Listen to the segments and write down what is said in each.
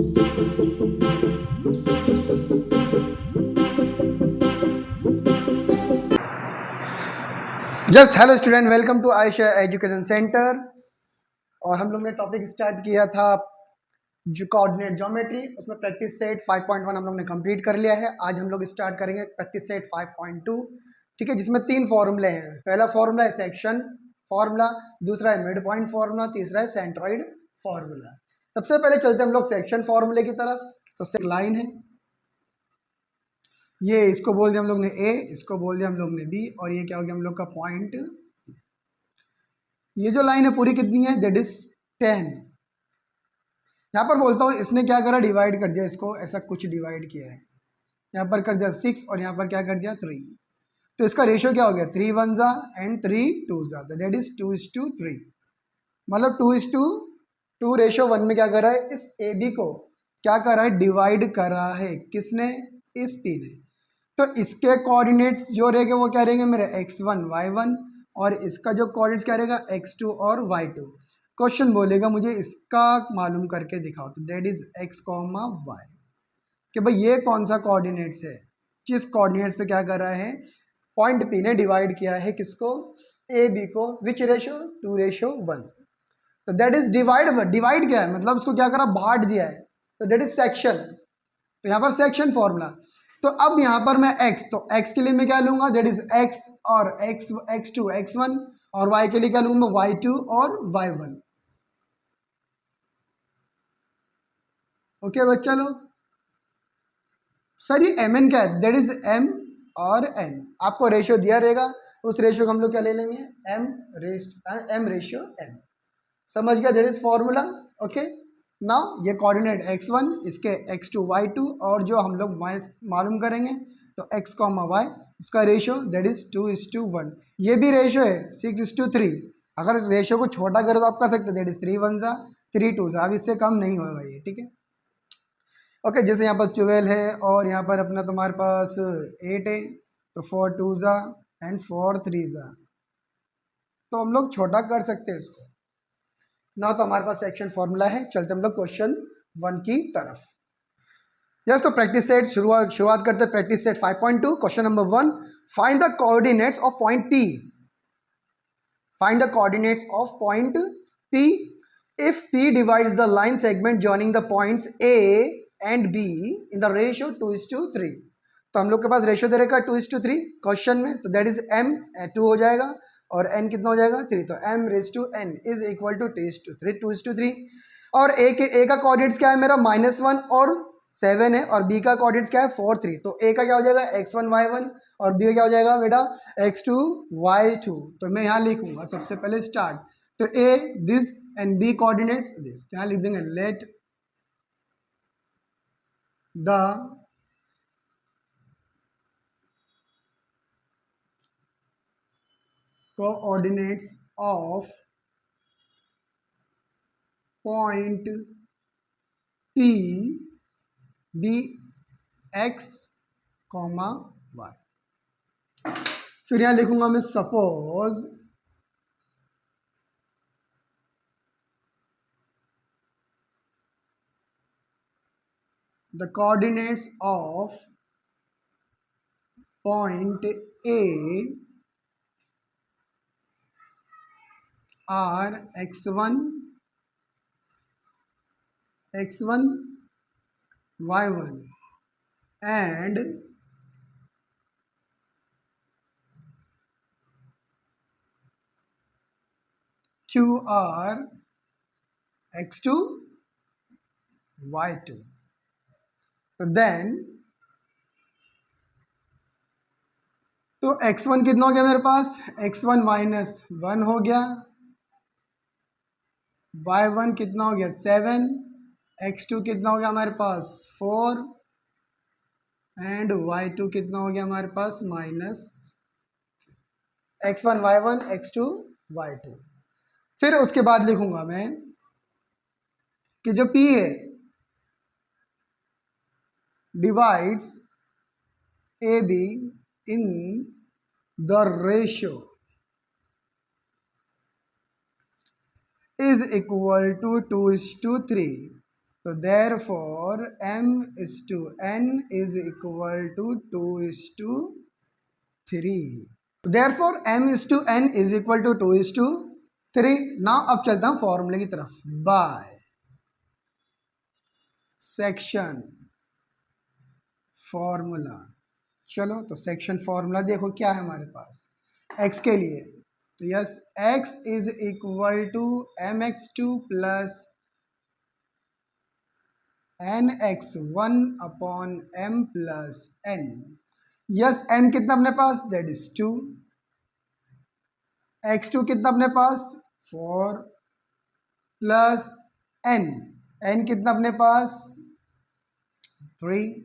Just hello student, welcome to Aisha education centre. और हम लोग ने टॉपिक स्टार्ट किया था जो कोऑर्डिनेट ज्योमेट्री, उसमें प्रैक्टिस सेट 5.1 हम लोग ने कंप्लीट कर लिया है। आज हम लोग स्टार्ट करेंगे प्रैक्टिस सेट 5.2, ठीक है, जिसमें 3 फॉर्मूले हैं। पहला फॉर्मूला है सेक्शन फॉर्मूला, दूसरा है मिड पॉइंट फॉर्मूला, तीसरा है सेंट्रॉइड फॉर्मूला। सबसे पहले चलते हम लोग सेक्शन फॉर्मूले की तरफ। तो लाइन है, ये इसको बोल दिया हम लोग ने ए, इसको बोल दिया हम लोग ने बी, और ये क्या हो गया हम लोग का पॉइंट। ये जो लाइन है पूरी कितनी है, दैट इज 10। यहाँ पर बोलता हूँ इसने क्या करा, डिवाइड कर दिया इसको, ऐसा कुछ डिवाइड किया है। यहाँ पर कर दिया 6 और यहाँ पर क्या कर दिया 3। तो इसका रेशियो क्या हो गया, 3 1 जा एंड 3 2 जा, दैट इज 2:3। मतलब 2:2 रेशियो 1 में क्या कर रहा है, इस ए बी को क्या कर रहा है, डिवाइड कर रहा है। किसने, इस पी ने। तो इसके कोऑर्डिनेट्स जो रहेंगे वो क्या रहेंगे मेरे, x1 y1, और इसका जो कोऑर्डिनेट्स क्या रहेगा, x2 और y2। क्वेश्चन बोलेगा मुझे इसका मालूम करके दिखाओ, तो दैट इज x, y, कि भाई ये कौन सा कोऑर्डिनेट्स है, जिस कोऑर्डिनेट्स पे क्या कर रहा है, पॉइंट P ने डिवाइड किया है किसको, ए बी को, विच रेशियो, 2:1। तो दैट इज डिवाइड क्या है, मतलब उसको क्या करा, बांट दिया है। तो दैट इज सेक्शन। तो यहाँ पर सेक्शन फॉर्मूला। तो अब यहाँ पर मैं x, तो x के लिए मैं क्या लूंगा, दैट इज x, और x2 x1, और y के लिए क्या लूंगा मैं, y2 और y1। ओके बच्चा लोग, सर ये mn क्या है, दैट इज m और n। आपको रेशियो दिया रहेगा, उस रेशियो को हम लोग क्या ले लेंगे, m रेशियो n। समझ गया, that is formula. Okay, now ये कोऑर्डिनेट x1, इसके x2 y2, और जो हम लोग y मालूम करेंगे, तो x, y, इसका रेशियो दैट इज 2:1। ये भी रेशियो है 6:3। अगर रेशियो को छोटा करो तो आप कर सकते, दैट इज 3 1 जा 3 2 जा, अब इससे कम नहीं होगा ये, ठीक है। ओके, जैसे यहाँ पर 12 है और यहाँ पर अपना तुम्हारे पास 8 है, तो 4 2 जा एंड 4 3 जा, तो हम लोग छोटा कर सकते हैं इसको ना। तो हमारे पास सेक्शन फॉर्मूला है। चलते हम लोग क्वेश्चन 1 की तरफ। यस, तो प्रैक्टिस सेट शुरुआत करते हैं। Practice set 5.2, question number 1, find the coordinates of point P। Find the coordinates of point P if P divides the line segment joining the points A and B in the ratio 2:3। तो हम लोग के पास ratio दे रखा है 2:3 question में, तो that is m 2 हो जाएगा और n कितना हो जाएगा 3। तो m raise to n is equal to 2:3। और a का कोऑर्डिनेट्स क्या है मेरा, -1 और 7 है, और b का कोऑर्डिनेट्स क्या है 4 3। तो a का क्या हो जाएगा x1 y1, और b का क्या हो जाएगा बेटा x2 y2। तो मैं यहाँ लिखूंगा सबसे पहले स्टार्ट, तो a this and b coordinates this, यहाँ लिख देंगे let the coordinates of point P be x, y। फिर यहां लिखूंगा मैं suppose the coordinates of point A are x1 y1 and q are x2 y2। तो देन तो x1 कितना हो गया मेरे पास, x1 -1 हो गया, y1 कितना हो गया 7, x2 कितना हो गया हमारे पास 4, एंड y2 कितना हो गया हमारे पास -x1 y1 x2 y2। फिर उसके बाद लिखूंगा मैं कि जो p है divides A B in the ratio is equal to 2:3। तो therefore m/n is equal to 2:3। Therefore m/n is equal to 2:3। ना अब चलता हूं फॉर्मूले की तरफ। By section formula. चलो तो सेक्शन फॉर्मूला देखो क्या है हमारे पास x के लिए। तो yes, x is equal to mx2 plus nx1 upon m plus n। Yes, m कितना अपने पास, दैट इज 2। x2 कितना अपने पास, 4 प्लस n। n कितना अपने पास, 3।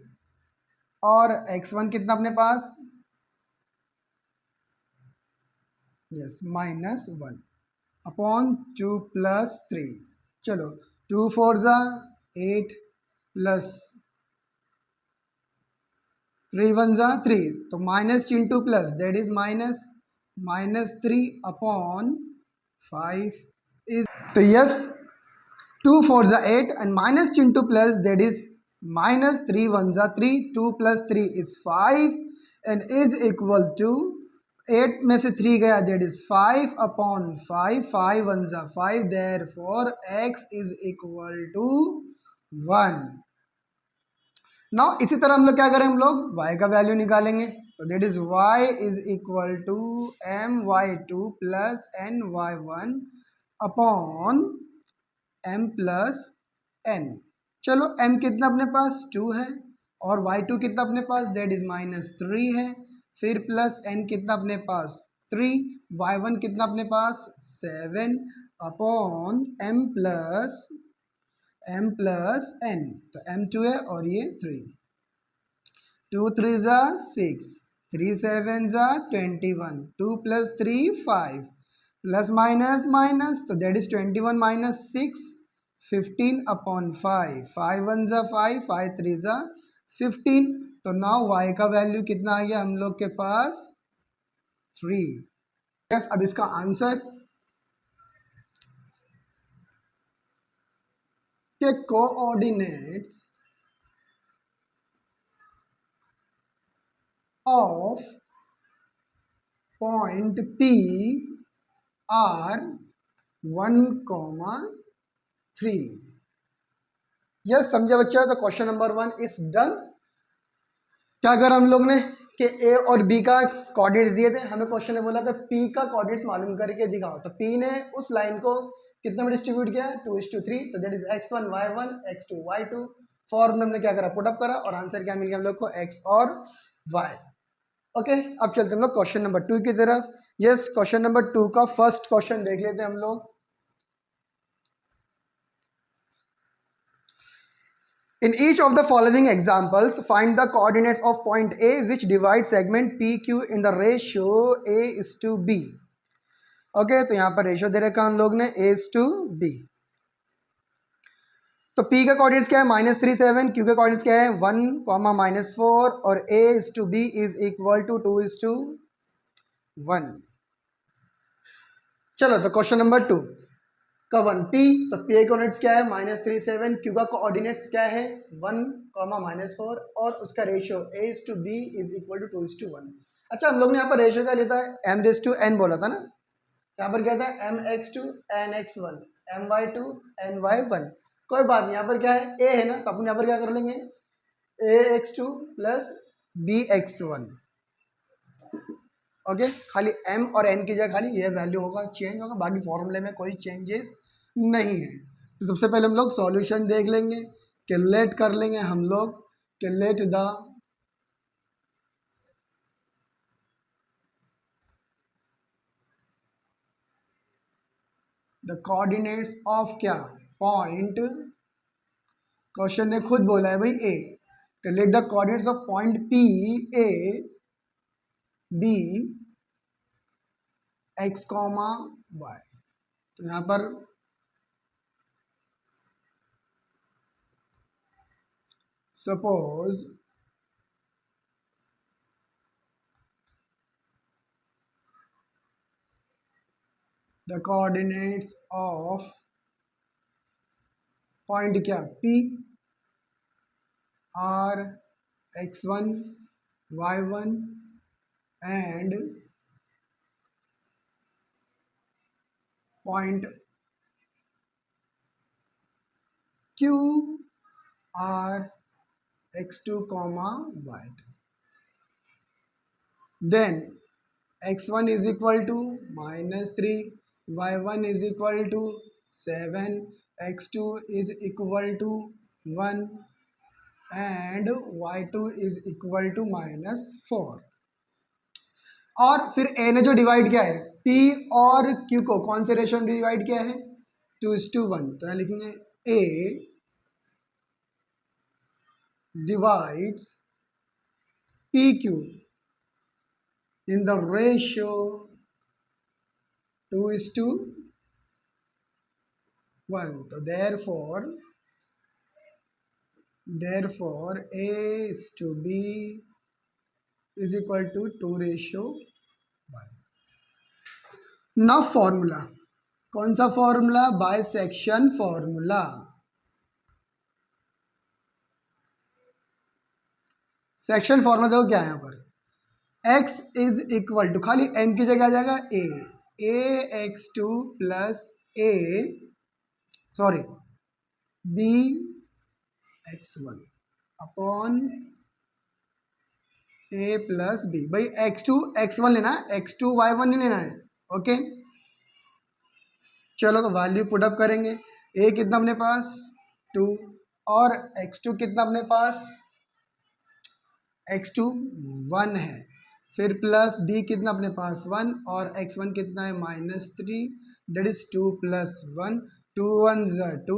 और x1 कितना अपने पास, यस -1 अपॉन 2 प्लस 3। चलो 2 4 ज़ा 8 प्लस 3 1 ज़ा 3। तो minus into plus that is -3 upon 5 is. तो यस, 2 4 ज़ा 8 and minus into plus that is -3 1 ज़ा 3। 2 प्लस 3 is 5 and is equal to 8 में से 3 गया दैट इज 5 अपॉन 5। 5 1 ज़ा 5। Therefore x is equal to 1। Now इसी तरह हम लोग क्या करें, हम लोग y का वैल्यू निकालेंगे। तो that is y is equal to my2 plus ny1 upon m plus n। चलो m कितना अपने पास 2 है और y2 कितना अपने पास, दैट इज -3 है। फिर प्लस n कितना अपने पास 3, y1 कितना अपने पास 7 अपॉन m प्लस n। तो m2 है और ये 3। 2 3 ज़ा 6, 3 7 ज़ा 21, 2 प्लस 3 5 प्लस माइनस माइनस। तो दैट इज 21 माइनस 6 15 अपॉन 5। 5 1 ज़ा 5, 5 3 ज़ा 15। तो नाउ y का वैल्यू कितना आ गया हम लोग के पास, 3। यस, अब इसका आंसर के coordinates of point P are 1,3। Yes समझे बच्चा। तो क्वेश्चन नंबर 1 इज डन। क्या करा हम लोग ने कि ए और बी का कोऑर्डिनेट्स दिए थे, हमें क्वेश्चन ने बोला था पी का कोऑर्डिनेट्स मालूम करके दिखाओ। तो पी ने उस लाइन को कितने में डिस्ट्रीब्यूट किया, 2:3। तो that is x1 y1 x2 y2। Form में हमने क्या करा, पुटअप करा और आंसर क्या मिल गया हम लोग को, x और y। ओके, अब चलते हम लोग क्वेश्चन नंबर 2 की तरफ। यस, क्वेश्चन नंबर 2 का फर्स्ट क्वेश्चन देख लेते हैं हम लोग। In each of the following examples, find the coordinates of point A which divides segment PQ in the ratio A is to B. Okay, तो यहाँ पर रेशियो दे रखा हम लोग ने A is to B। तो P का कोऑर्डिनेट्स क्या है, -3 7। Q का कोऑर्डिनेट्स क्या है, 1, -4 और A is to B is equal to 2:1। चलो तो क्वेश्चन नंबर 2 का 1 P। तो P का कोऑर्डिनेट्स क्या है, -3 7। Q का कोऑर्डिनेट्स क्या है, 1, -4 और उसका ratio A is to B is equal to 2:1। अच्छा, हम लोग ने यहाँ पर रेशियो क्या लिया था, m/n बोला था ना। यहाँ पर क्या था, mx2 nx1 my2 ny1। कोई बात नहीं, यहाँ पर क्या है a है ना, तो अपन यहाँ पर क्या कर लेंगे, ax2 प्लस bx1। ओके, खाली m और n की जगह खाली ये वैल्यू होगा, चेंज होगा, बाकी फॉर्मूले में कोई चेंजेस नहीं है। तो सबसे पहले हम लोग सॉल्यूशन देख लेंगे, कैलकुलेट कर लेंगे हम लोग। कैलकुलेट द कोऑर्डिनेट्स ऑफ क्या, पॉइंट, क्वेश्चन ने खुद बोला है भाई ए। Calculate the coordinates of point P A B x comma y. तो यहाँ पर suppose the coordinates of point क्या P R x1 y1 and point Q R x2 comma y2. Then x1 is equal to -3, y1 is equal to 7, x2 is equal to 1 and y2 is equal to -4. और फिर a ने जो divide किया है p और q को कौन से रेशियो में डिवाइड किया है 2:1, तो यहाँ लिखेंगे a divides pq in the ratio 2:1. So therefore a is to b is equal to 2:1. Now formula, कौन सा formula bisection formula. Section formula देखो क्या है यहाँ पर x इज इक्वल टू खाली m की जगह आ जाएगा a x2 plus a sorry b x1 upon a plus b. भाई x2 x1 लेना है, x2 y1 नहीं लेना है. ओके चलो तो वैल्यू पुटअप करेंगे. a कितना अपने पास 2 और x2 कितना अपने पास x2 1 है. फिर प्लस b कितना अपने पास 1 और x1 कितना है -3 दैट इज 2 प्लस 1 2 1 ज़ा 2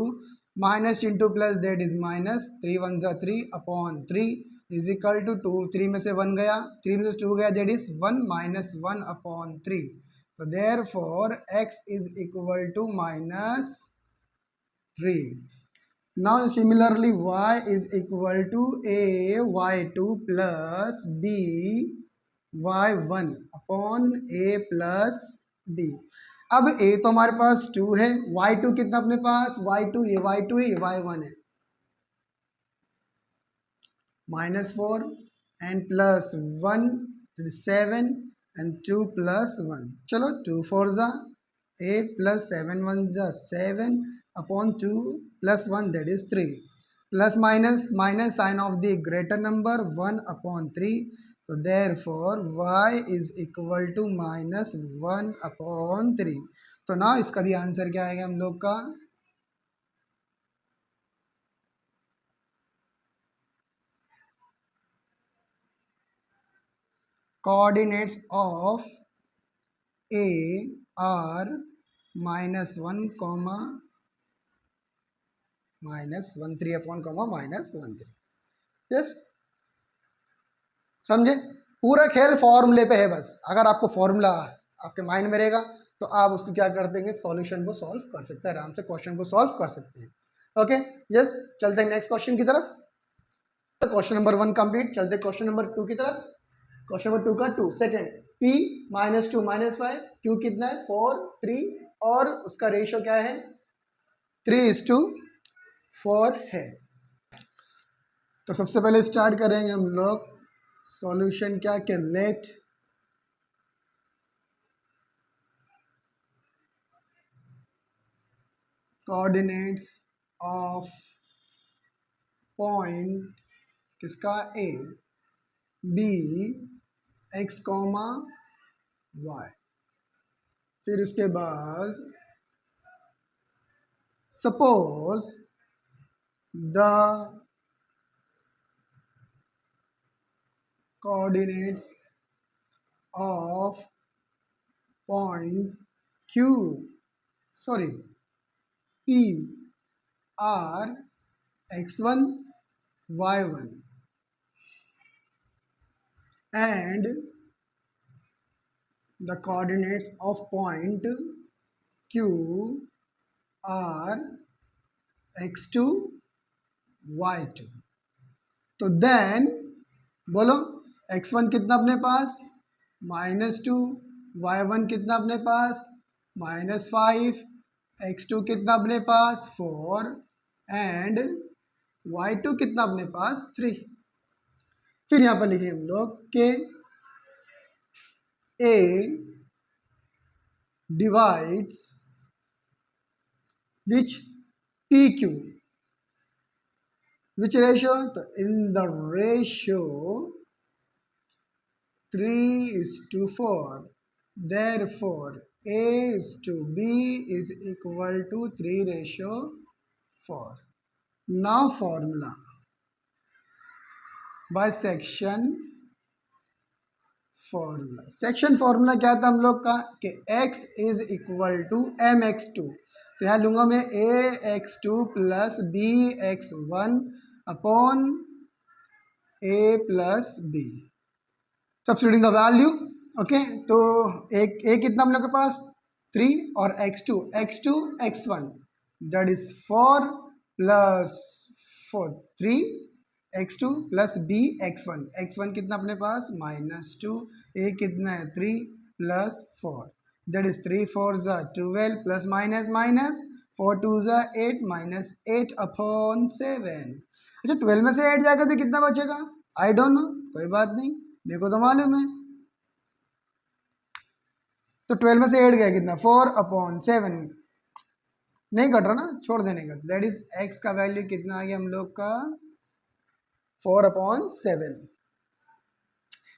minus into plus that is minus 3 1 ज़ा 3 अपॉन 3 इज इक्वल टू 2. 3 में से 1 गया 3 में से 2 गया दैट इज 1 माइनस 1 अपॉन 3. तो therefore x is equal to -3. Now similarly y is equal to a y2 plus b y1 upon a plus b. अब a तो हमारे पास 2 है, y2 कितना अपने पास y2 ये y2 है ये y1 है -4 and plus 1 7 and 2 plus 1. चलो 2 4 ज़ा 8 plus 7 1 ज़ा 7 upon 2 plus 1 that is 3 plus minus sign of the greater number 1 upon 3. So therefore y is equal to -1 upon 3. तो ना इसका भी आंसर क्या आएगा हम लोग का coordinates of a are -1 comma -13 upon comma -13. Yes समझे. पूरा खेल फॉर्मूले पे है बस. अगर आपको फॉर्मूला आपके माइंड में रहेगा तो आप उसको क्या कर देंगे सॉल्यूशन को सॉल्व कर सकते हैं आराम से क्वेश्चन को सॉल्व कर सकते हैं. ओके यस चलते हैं नेक्स्ट क्वेश्चन की तरफ. Question number 1 complete. चलते क्वेश्चन नंबर 2 की तरफ. क्वेश्चन नंबर 2 का 2 सेकेंड p -2 -5 q कितना है 4 3 और उसका रेशियो क्या है 3:4 है. तो सबसे पहले स्टार्ट करेंगे हम लोग सॉल्यूशन क्या के लेट कोऑर्डिनेट्स ऑफ पॉइंट किसका a b x comma y. फिर उसके बाद suppose the coordinates of point Q P are x1 y1 and the coordinates of point Q are x2 y2. तो देन बोलो x1 कितना अपने पास -2 y1 कितना अपने पास -5 x2 कितना अपने पास 4 एंड y2 कितना अपने पास 3। फिर यहाँ पर लिखेंगे हम लोग के a divides which pq, which ratio, तो in the ratio 3:4, therefore a is to b is equal to 3:4. now formula by section formula क्या था हम लोग का कि x is equal to mx2। तो यहाँ लूँगा मैं ax2 plus bx1 upon a plus b, substituting the value. Okay, तो a कितना हम लोग के पास 3 और x2 x1 that is 4 plus 4 3 x2 plus b x1 कितना अपने पास -2, a कितना है 3 plus 4 that is 3 4 12 plus minus minus 4 2 8 -8 upon 7। अच्छा 12 में से 8 जाएगा तो कितना बचेगा? आई डोंट नो, कोई बात नहीं, मेरे को तो मालूम है। तो 12 में से 8 गया कितना 4 अपॉन 7, नहीं कट रहा ना, छोड़ देने का। दैट इज x का वैल्यू कितना आ गया हम लोग का 4/7।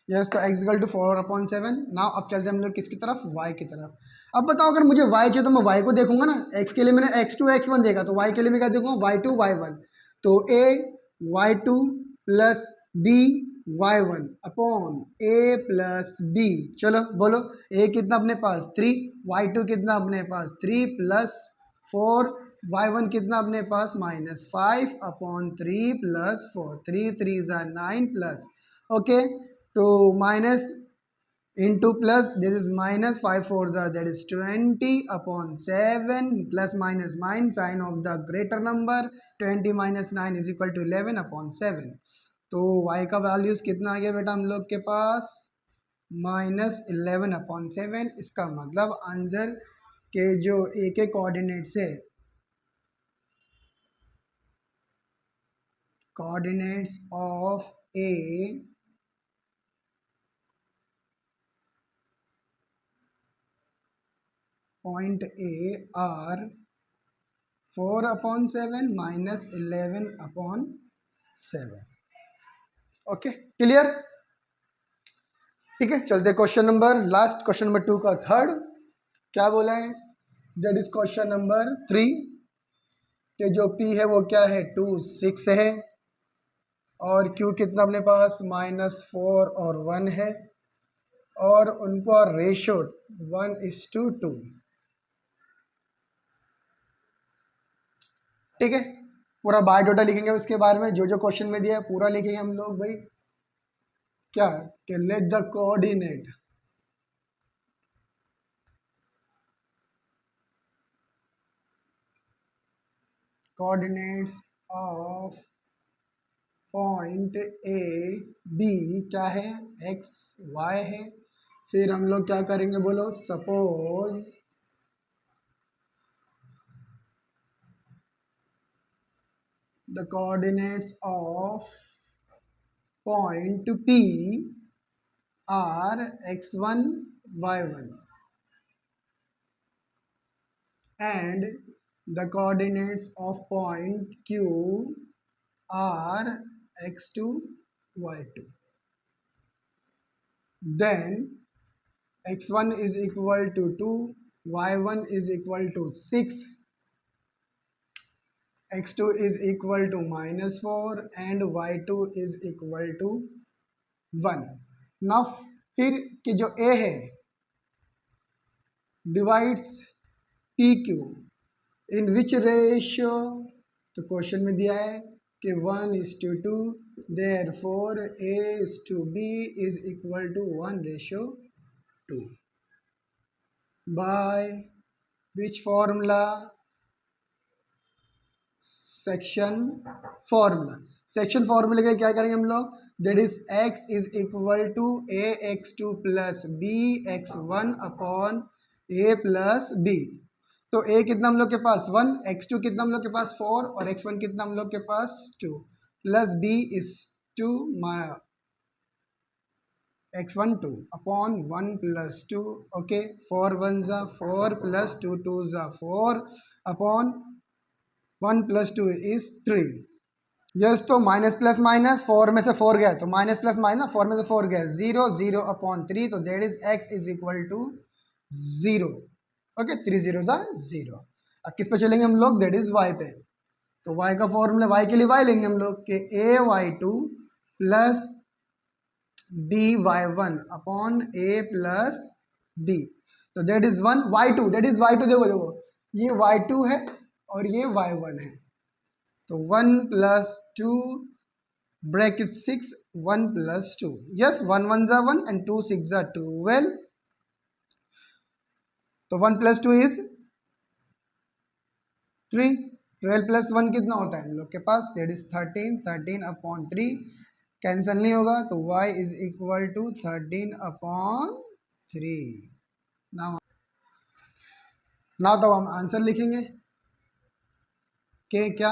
यस, तो x इक्वल टू 4/7। नाउ अब चलते हैं हम लोग किसकी तरफ, y की तरफ। अब बताओ अगर मुझे y चाहिए तो मैं y को देखूंगा ना। x के लिए मैंने x2 x1 देखा, तो y के लिए मैं क्या देखूंगा y2 y1। तो a y2 plus b y1 upon a plus b। चलो बोलो, a कितना अपने पास 3, y2 कितना अपने पास 3 प्लस 4, y1 कितना अपने पास -5 अपॉन 3 प्लस 4, 3 3 9 प्लस, ओके, तो minus into plus this is -5 4 that is 20 upon 7 plus minus main sign of the greater number 20 - 9 is equal to 11 upon 7। तो y का वैल्यूज कितना आ गया बेटा हम लोग के पास -11 अपॉन 7। इसका मतलब आंसर के जो a के कोऑर्डिनेट्स है, coordinates of a point A are 4/7 minus 11/7। Okay, clear? ठीक है, चलते question number last, question number 2 का थर्ड। क्या बोला है? दैट इज क्वेश्चन नंबर 3 के जो p है वो क्या है 2 6 है, और q कितना अपने पास -4 और 1 है, और उनको रेशो 1:2। ठीक है, पूरा बायोडाटा लिखेंगे उसके बारे में, जो जो क्वेश्चन में दिया है पूरा लिखेंगे हम लोग भाई। क्या कि let the coordinates of point A B क्या है x y है। फिर हम लोग क्या करेंगे बोलो, suppose the coordinates of point P are x1 y1 and the coordinates of point Q are x2 y2, then x1 is equal to 2, y1 is equal to 6, x2 is equal to -4 and y2 is equal to 1। Now फिर कि जो a है divides P Q in which ratio, तो question में दिया है कि 1:2, therefore a:b is equal to 1:2 by which formula, section formula. Section फॉर्मूले के क्या करेंगे हम लोग, that is x is equal to ax2 plus bx1 upon a plus b। तो a कितना हम लोग के पास 1, x2 कितना हम लोग के पास 4 और x1 कितना हम लोग के पास 2 plus b is 2 x1 2 upon 1 plus 2 okay 4 1 जा 4 प्लस 2 2 जा 4 अपॉन 1 प्लस 2 इज 3 यस। तो माइनस प्लस माइनस 4 में से 4 गया तो माइनस प्लस माइनस 4 में से 4 गया 0 0 अपॉन 3 तो that is x is equal to 0 okay 3 0 जा 0। अब किस पे चलेंगे हम लोग दैट इज y पे। तो y का फॉर्मूला y के लिए y लेंगे हम लोग कि ay2 plus by1 upon a plus b तो that is 1 y2 that is y2 देखो देखो ये y2 है और ये y1 है तो 1 प्लस 2 ब्रैकेट 6 1 प्लस 2 यस 1 1 जा 1 एंड 2 6 जा 12 तो 1 प्लस 2 इज 3 12 प्लस 1 कितना होता है हम लोग के पास दैट इज 13 13 अपॉन 3 कैंसिल नहीं होगा तो y is equal to 13 upon 3। Now तो हम आंसर लिखेंगे कि क्या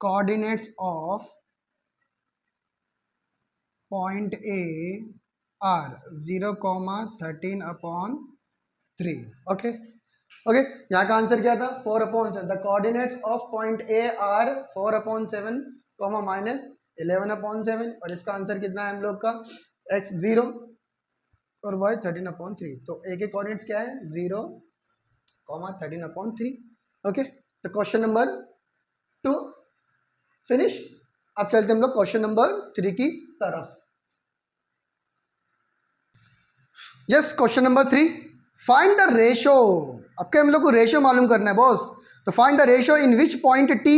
coordinates of point A are 0, 13 upon 3 okay okay यहाँ का आंसर क्या था 4 upon 7 the coordinates of point A are 4 upon 7 minus 11 upon 7 और इसका आंसर कितना है हम लोग का x 0 और y 13 अपॉन 3 तो a के कोऑर्डिनेट्स क्या है 0, 13 अपॉन 3 ओके। तो क्वेश्चन नंबर 2 फिनिश। अब चलते हम लोग क्वेश्चन नंबर 3 की तरफ। Yes question number 3 find the ratio. अब क्या हम लोग को रेशो मालूम करना है बॉस। तो find the ratio in which point t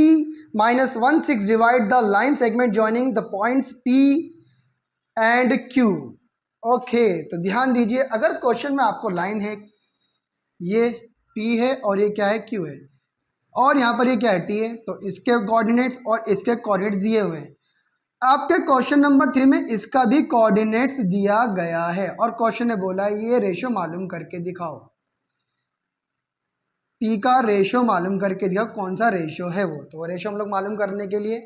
-1 6 divide the line segment joining the points p and q okay. तो ध्यान दीजिए अगर क्वेश्चन में आपको लाइन है ये p है और ये क्या है q है और यहाँ पर ये क्या है t है तो इसके कोऑर्डिनेट्स और इसके कोऑर्डिनेट्स दिए हुए हैं। आपके क्वेश्चन नंबर 3 में इसका भी कोऑर्डिनेट्स दिया गया है और क्वेश्चन ने बोला ये रेशो मालूम करके दिखाओ p का रेशो मालूम करके दिखाओ कौन सा रेशो है वो। तो रेशो हम लोग मालूम करने के लिए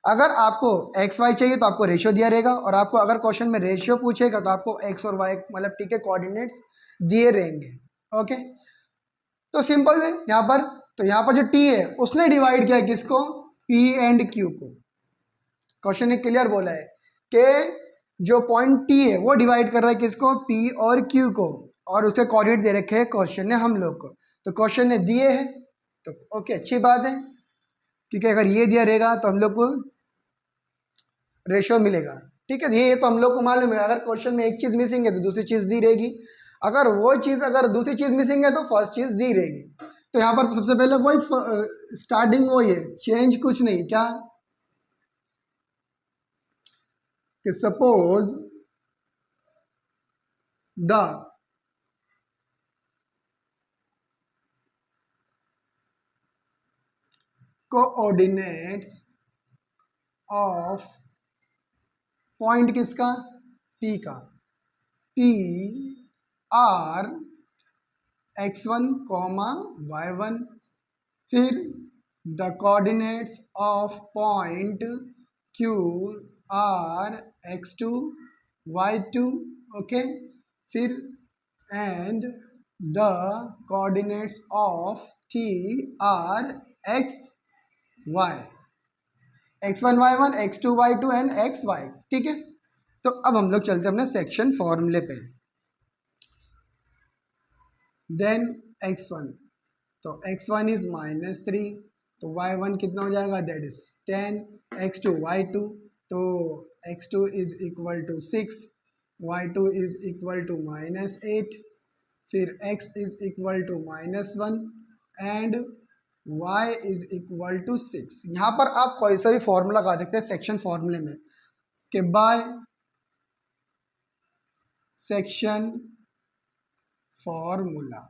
अगर आपको एक्स वाई चाहिए तो आपको रेशो दिया रहेगा और आपको अगर क्वेश्चन में रेशियो पूछेगा तो आपको एक्स और वाई मतलब टी के कोऑर्डिनेट्स दिए रहेंगे ओके। तो सिंपल है यहाँ पर तो यहाँ पर जो टी है उसने डिवाइड किया किसको पी एंड क्यू को। क्वेश्चन ने क्लियर बोला है कि जो पॉइंट टी है वो डिवाइड कर रहा है किसको पी और क्यू को और उसके कोऑर्डिनेट दे रखे हैं क्वेश्चन ने हम लोग को। तो क्वेश्चन ने दिए हैं तो ओके अच्छी बात है क्योंकि अगर ये दिया रहेगा तो हम लोग को रेशो मिलेगा ठीक है। ये तो हम लोग को मालूम है अगर क्वेश्चन में एक चीज़ मिसिंग है तो दूसरी चीज़ दी रहेगी अगर वो चीज़ अगर दूसरी चीज़ मिसिंग है तो फर्स्ट चीज़ दी रहेगी। तो यहाँ पर सबसे पहले वही स्टार्टिंग वही है चेंज कुछ नहीं क्या कि suppose the coordinates of point किसका P का P आर x1, y1 फिर the coordinates of point Q are x2, y2 okay फिर and the coordinates of T are x y x1 y1 x2 y2 and xy ठीक है। तो अब हम लोग चलते हैं अपने सेक्शन फॉर्मूले पे। देन x1 तो x1 इज -3 तो y1 कितना हो जाएगा दैट इज 10 x2 y2 तो x2 is equal to 6 y2 is equal to -8 फिर x is equal to -1 and y is equal to 6। यहाँ पर आप कोई सा भी फॉर्मूला लगा सकते हैं सेक्शन फॉर्मूले में कि बाय सेक्शन फॉर्मूला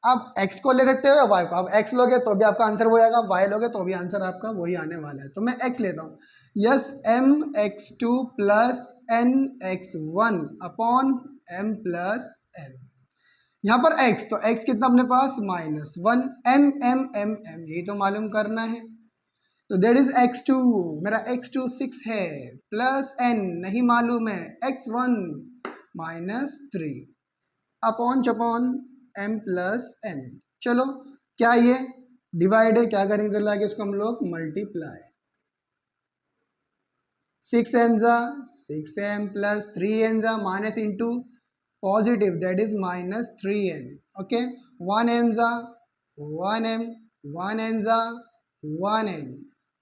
अब x को ले सकते हो या y को। अब x लोगे तो भी आपका आंसर वो आएगा y लोगे तो भी आंसर आपका वही आने वाला है। तो मैं x लेता हूँ yes m x2 plus n x1 upon m plus n यहाँ पर x, तो x कितना अपने पास -1, m यही तो मालूम करना है। तो दैट इज x2, मेरा x2 6 है, प्लस n नहीं मालूम है, x1 -3 अपॉन चपॉन m प्लस n। चलो क्या ये डिवाइड है, क्या करेंगे, इधर लाके इसको हम लोग मल्टीप्लाई, 6m जा 6m प्लस 3n जा minus into positive, that is -3n। Okay, 1m जा 1m, 1n जा 1n,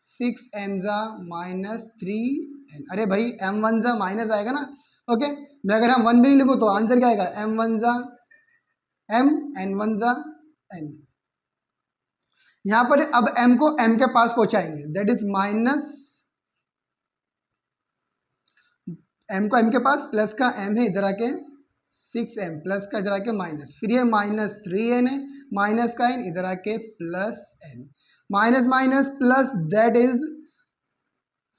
6m जा -3n। अरे भाई m1 जा माइनस आएगा ना। ओके, मैं अगर हम 1 भी नहीं लिखूँ तो आंसर क्या आएगा, m1 जा m, n1 जा n। यहाँ पर अब m को m के पास पहुंचाएंगे, दैट इज माइनस, m को m के पास, प्लस का m है इधर आके 6m, प्लस का इधर आके माइनस, फिर ये -3n है, माइनस का n इधर आके plus n, minus minus plus, that is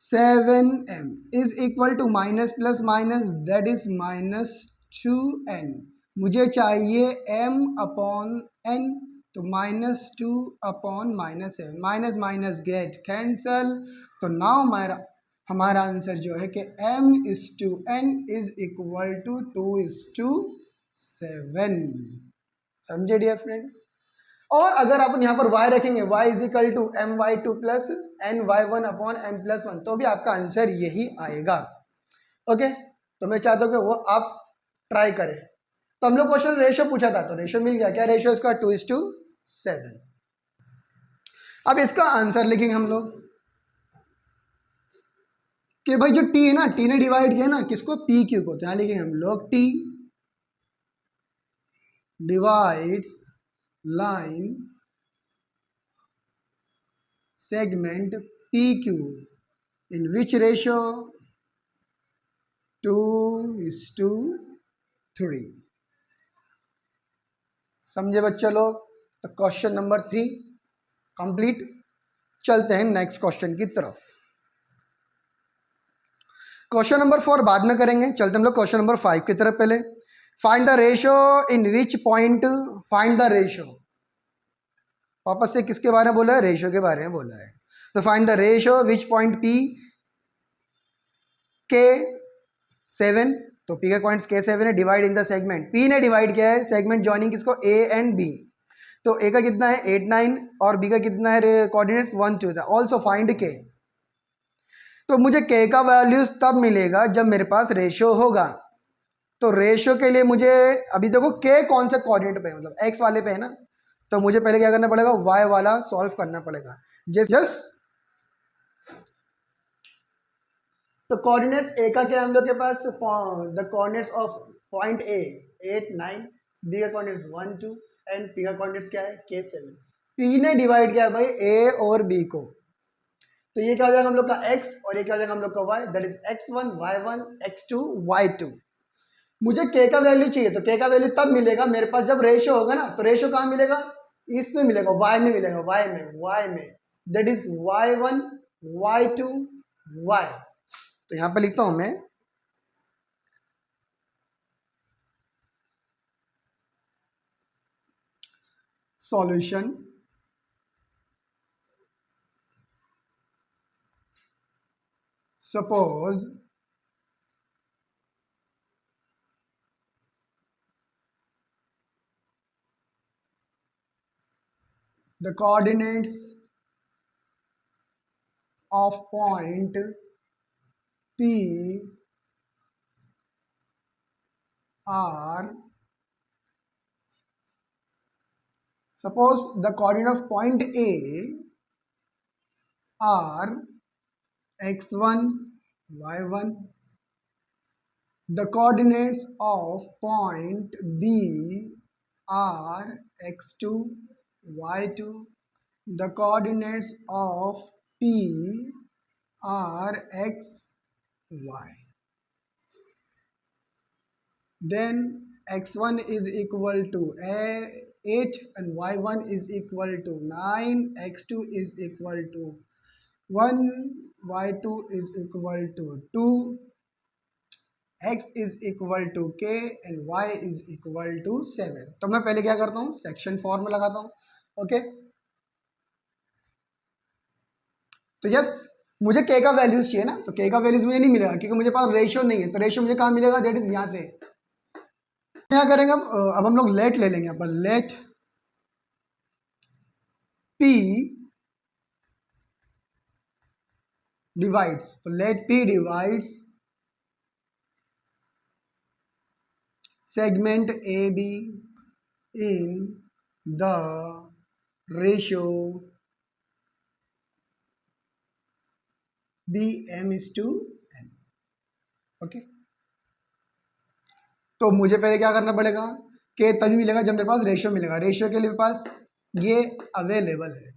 7m is equal to minus plus minus, that is -2n। मुझे चाहिए m अपॉन n, तो -2 upon -7, minus minus get cancel. तो नाउ हमारा आंसर जो है कि m/n इज इक्वल टू 2:7। समझे dear friend. और अगर अपन यहाँ पर y रखेंगे, y is equal to my2 plus ny1 upon m+1, तो भी आपका आंसर यही आएगा। ओके, तो मैं चाहता हूँ कि वो आप ट्राई करें। तो हम लोग क्वेश्चन रेशियो पूछा था, तो रेशियो मिल गया, क्या रेशियो इसका 2:7। अब इसका आंसर लिखेंगे हम लोग कि भाई जो t है ना, t ने डिवाइड किया ना किसको, PQ को, तो यहाँ लिखेंगे हम लोग t divides line segment PQ in which ratio, 2:3। समझे बच्चे लोग। तो क्वेश्चन नंबर 3 कंप्लीट। चलते हैं नेक्स्ट क्वेश्चन की तरफ। क्वेश्चन नंबर 4 बाद में करेंगे, चलते हम लोग क्वेश्चन नंबर 5 की तरफ। पहले find the ratio in which point, find the ratio, वापस से किसके बारे में बोला है, रेशियो के बारे में बोला है। तो find the ratio which point P K7, तो P का पॉइंट K7 है, divide in the segment, P ने डिवाइड किया है सेगमेंट जॉइनिंग किसको, A एंड B। तो A का कितना है 8 9 और B का कितना है कोऑर्डिनेट्स 1 2 था। Also find K। तो मुझे K का वैल्यूज तब मिलेगा जब मेरे पास रेशियो होगा। तो रेशियो के लिए मुझे अभी देखो K कौन से कोऑर्डिनेट पे है, मतलब X वाले पे है ना, तो मुझे पहले क्या करना पड़ेगा, Y वाला सॉल्व करना पड़ेगा। यस, तो कोऑर्डिनेट्स ए का क्या है हम लोग के पास, the coordinates of point A 8 9, B का कोऑर्डिनेट्स 1 2 एंड पी का कोऑर्डिनेट्स क्या है K7। पी ने डिवाइड किया भाई ए और बी को, तो ये क्या हो जाएगा हम लोग का x और ये क्या हो जाएगा हम लोग का y, that is x1 y1 x2 y2। मुझे k का वैल्यू चाहिए, तो k का वैल्यू तब मिलेगा मेरे पास जब रेशियो होगा ना। तो रेशियो कहाँ मिलेगा, इसमें मिलेगा, y में मिलेगा, y में that is y1 y2 y। तो यहां पर लिखता हूं मैं, solution suppose the coordinates of point P are, suppose the coordinate of point A are x1 y1, the coordinates of point B are x2 y2, the coordinates of P are x y, then x1 is equal to 8 and y1 is equal to 9, x2 is equal to 1, y2 is equal to 2 x is equal to k and y is equal to 7। तो मैं पहले क्या करता हूँ, section formula लगाता हूँ। Okay, तो yes मुझे k का वैल्यूज चाहिए ना, तो k का वैल्यूज मुझे नहीं मिलेगा क्योंकि मुझे पास रेशियो नहीं है। तो रेशियो मुझे कहाँ मिलेगा, दैट इज यहाँ से। क्या करेंगे अब हम लोग लेट ले लेंगे। अब लेट p डिवाइड्स, तो let p divides segment A B in the ratio be M is to N. Okay, तो मुझे पहले क्या करना पड़ेगा, के तभी मिलेगा जब मेरे पास रेशियो मिलेगा। रेशियो के लिए मेरे पास ये अवेलेबल है,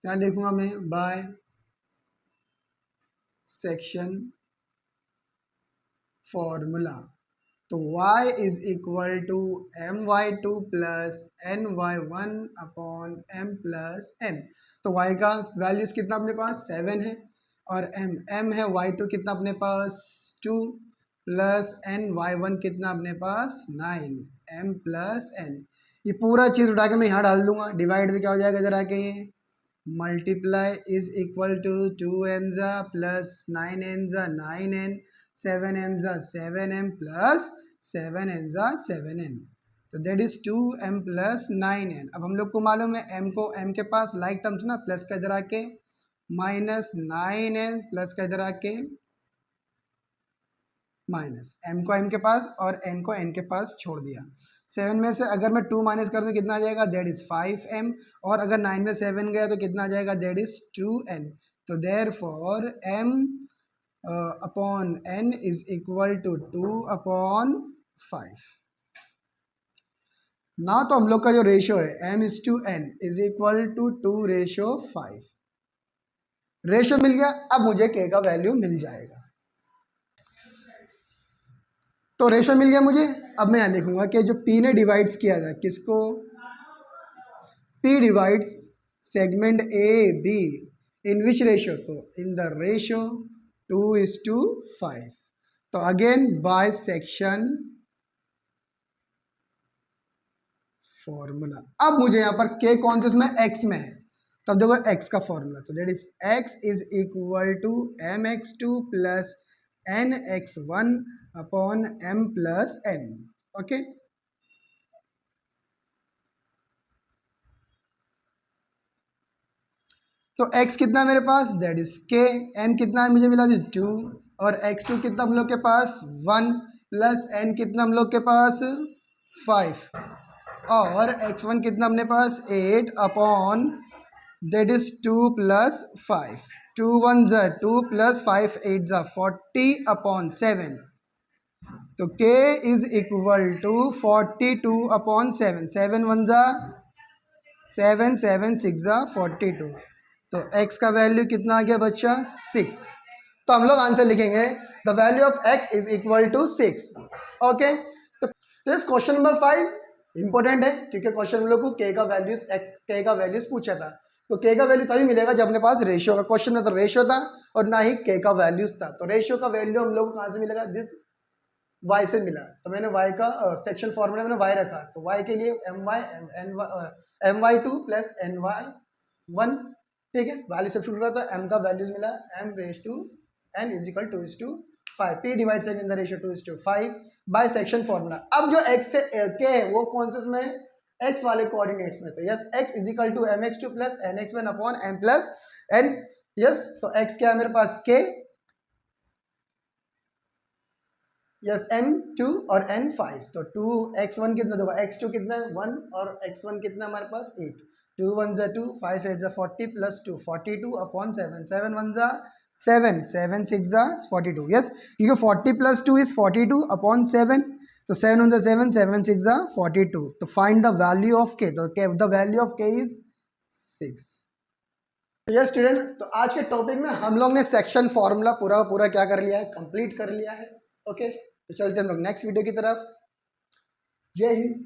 क्या लिखूंगा मैं, बाय सेक्शन फॉर्मूला। तो y is equal to M Y two plus N Y one upon M plus N. तो y का वैल्यूज कितना अपने पास 7 है, और m है y2 कितना अपने पास 2 प्लस एन y1 कितना अपने पास 9 m प्लस n। ये पूरा चीज़ उठा के मैं यहाँ डाल दूंगा, डिवाइड से क्या हो जाएगा जरा के, multiply is equal to 2m ज़ा प्लस 9n ज़ा 9n 7m ज़ा 7m प्लस 7n ज़ा 7n। तो that is 2m plus 9n। अब हम लोग को मालूम है m को m के पास लाइक टर्म्स ना, प्लस का इधर आके माइनस 9n प्लस का इधर आके माइनस, m को m के पास और n को n के पास छोड़ दिया। 7 में से अगर मैं 2 माइनस कर दूँ कितना आ जाएगा, दैट इज 5m, और अगर 9 में 7 गया तो कितना आ जाएगा, दैट इज 2n। तो therefore m upon n is equal to 2 upon 5। ना तो हम लोग का जो रेशियो है m is to n is equal to 2 ratio 5। Ratio मिल गया, अब मुझे k का वैल्यू मिल जाएगा। तो रेशियो मिल गया मुझे। अब मैं यहाँ लिखूंगा कि जो p ने डिवाइड्स किया था किसको, p divides segment A B in which ratio, तो इन द रेशियो 2:5। तो अगेन बाय सेक्शन फॉर्मूला। अब मुझे यहाँ पर k कौन से में x में है, तब देखो x का फॉर्मूला, तो that is x is equal to mx2 plus nx1 upon m plus n। Okay, तो x कितना है मेरे पास, दैट इज k, m कितना है मुझे मिला 2, और x2 कितना हम लोग के पास 1 प्लस n कितना हम लोग के पास 5, और x1 कितना अपने पास 8 अपॉन दैट इज 2 प्लस 5, 2 1 ज़ा 2 प्लस 5 8 ज़ा 40 अपॉन 7। तो k is equal to 42 upon 7, 7 1 ज़ा 7 7 6 ज़ा 42। तो x का वैल्यू कितना आ गया बच्चा 6। तो हम लोग आंसर लिखेंगे the value of x is equal to 6। Okay, तो इस क्वेश्चन नंबर 5 इंपॉर्टेंट है क्योंकि क्वेश्चन हम लोग को k का वैल्यूज k का वैल्यूज पूछा था। तो k का वैल्यू तभी मिलेगा जब अपने पास रेशियो का क्वेश्चन में तो रेशियो था और ना ही k का वैल्यूज था। तो रेशियो का वैल्यू हम लोग को कहाँ से मिलेगा, दिस y से मिला। तो मैंने y का सेक्शन फॉर्मूला मैंने y रखा, तो y के लिए my2 प्लस ny1, ठीक है, वैल्यू सब्स्टिट्यूट करा तो m का वैल्यूज मिला m raise to n is equal 2:5, p divide in the ratio 2:5 by section formula. अब जो x से k है वो कौन से में, x वाले कोऑर्डिनेट्स में। तो yes x is equal to mx2 plus nx1 upon m plus n। Yes, तो x क्या है मेरे पास k, यस m2 और n5। तो 2x1 कितना होगा, x2 कितना है 1 और x1 कितना हमारे पास 8, 2 1 ज़ा 2 5 8 ज़ा 40 प्लस 2 42 अपॉन 7, 7 1 ज़ा 7 7 6 ज़ा 42। यस, क्योंकि 40 प्लस 2 इज 42 अपॉन 7, तो 7 1 ज़ा 7 7 6 ज़ा 42। तो find the value of k, तो the value of k is 6। Yes student, तो आज के टॉपिक में हम लोग ने सेक्शन फॉर्मूला पूरा क्या कर लिया है, कंप्लीट कर लिया है। ओके, तो चलते हैं हम लोग नेक्स्ट वीडियो की तरफ। जय हिंद।